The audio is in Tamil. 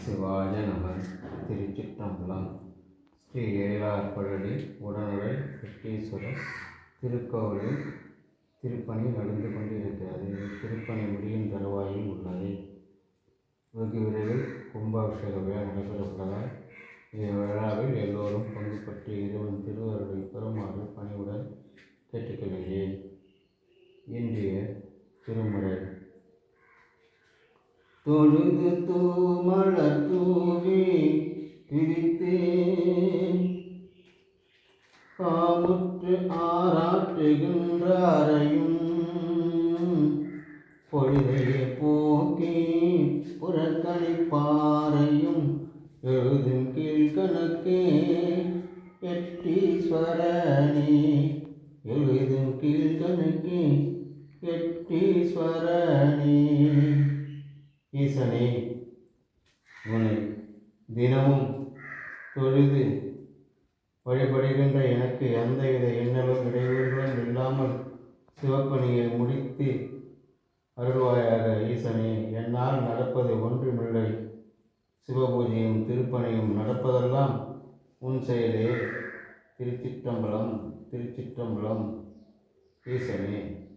சிவாய நம. திருச்சிற்றம்பலம். ஸ்ரீ ஏழார்பழனி உடனுரை வெட்டீஸ்வரர் திருக்கோவிலில் திருப்பணி நடந்து கொண்டிருக்கிறது. திருப்பணி முடியும் தருவாயில் உள்ளது. வெகு விரைவில் கும்பாபிஷேக விழா நடைபெறப்பட்டதால் இவ்விழாவில் எல்லோரும் பங்கு பற்றி இறைவன் திருவருளை பெறுமாறு பணிவுடன் கேட்டுக்கொள்கிறேன். இன்றைய திருமுறை. தொழுது தூமலர் தூவி பிரித்தேன் காமுற்று ஆராட்டுகின்றாரையும் பொழுதையே போக்கி புறக்கணிப்பாரையும் எழுதும் கீழ்கணக்கே எட்டீஸ்வரனே எழுதும் கீழ்கணக்கே எட்டீஸ்வரனே. ஈசனே, உன்னை தினமும் தொழுது வழிபடுகின்ற எனக்கு எந்தவித எண்ணலும் இடையூறுகளும் இல்லாமல் சிவப்பணியை முடித்து அருள்வாயாக. ஈசனே, என்னால் நடப்பது ஒன்றுமில்லை. சிவபூஜையும் திருப்பணியும் நடப்பதெல்லாம் உன் செயலே. திருச்சிற்றம்பலம், திருச்சிற்றம்பலம். ஈசனே.